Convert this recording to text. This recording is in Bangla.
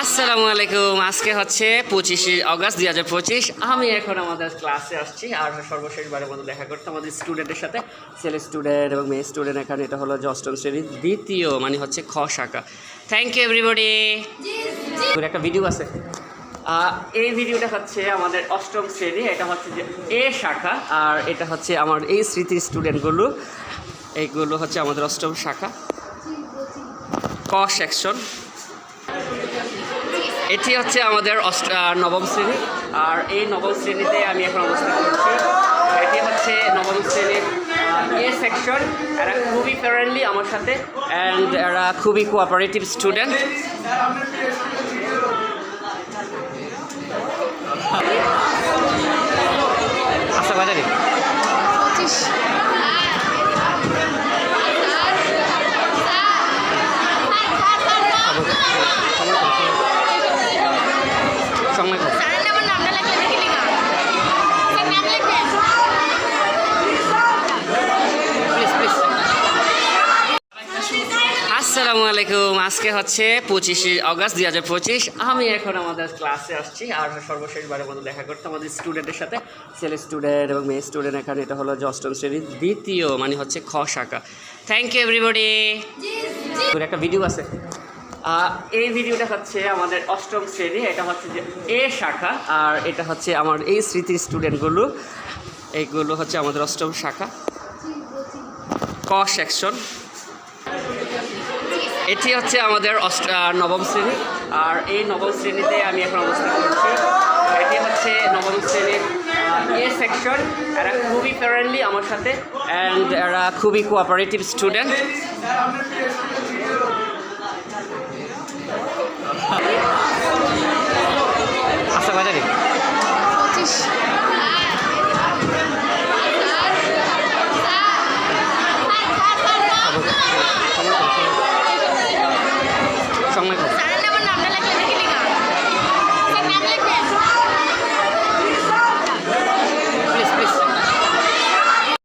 আসসালামু আলাইকুম। আজকে হচ্ছে 25শে অগস্ট 2025। আমি এখন আমাদের ক্লাসে আসছি আর সর্বশেষবারের মতো দেখা করতে আমাদের স্টুডেন্টের সাথে, ছেলে স্টুডেন্ট এবং মেয়ে স্টুডেন্ট। এখানে এটা হলো অষ্টম শ্রেণীর দ্বিতীয় মানে হচ্ছে খ শাখা। Thank you everybody. একটা ভিডিও আছে, এই ভিডিওটা হচ্ছে আমাদের অষ্টম শ্রেণী, এটা হচ্ছে যে এ শাখা, আর এটা হচ্ছে আমার এই স্মৃতির স্টুডেন্টগুলো, এইগুলো হচ্ছে আমাদের অষ্টম শাখা ক সেকশন। এটি হচ্ছে আমাদের নবম শ্রেণী, আর এই নবম শ্রেণীতে আমি এখন অবস্থান করছি। এটি হচ্ছে নবম শ্রেণীর এ সেকশন। এরা খুবই ফ্রেন্ডলি আমার সাথে অ্যান্ড এরা খুবই কোঅপারেটিভ স্টুডেন্ট। আচ্ছা বাজারে আসসালামু আলাইকুম। আজকে হচ্ছে 25শে অগস্ট 2025। আমি এখন আমাদের ক্লাসে আসছি আর সর্বশেষবারের মতো দেখা করতে আমাদের স্টুডেন্টের সাথে, ছেলে স্টুডেন্ট এবং মেয়ে স্টুডেন্ট। এখানে এটা হলো অষ্টম শ্রেণীর দ্বিতীয় মানে হচ্ছে খ শাখা। Thank you everybody. একটা ভিডিও আছে, এই ভিডিওটা হচ্ছে আমাদের অষ্টম শ্রেণী, এটা হচ্ছে যে এ শাখা, আর এটা হচ্ছে আমার এই স্মৃতির স্টুডেন্টগুলো, এইগুলো হচ্ছে আমাদের অষ্টম শাখা ক সেকশন। এটি হচ্ছে আমাদের নবম শ্রেণী, আর এই নবম শ্রেণীতে আমি এখন অবস্থান করছি। এটি হচ্ছে নবম শ্রেণীর এ সেকশন। এরা খুবই ফ্রেন্ডলি আমার সাথে অ্যান্ড এরা খুবই কোঅপারেটিভ স্টুডেন্ট। আচ্ছা বাজারে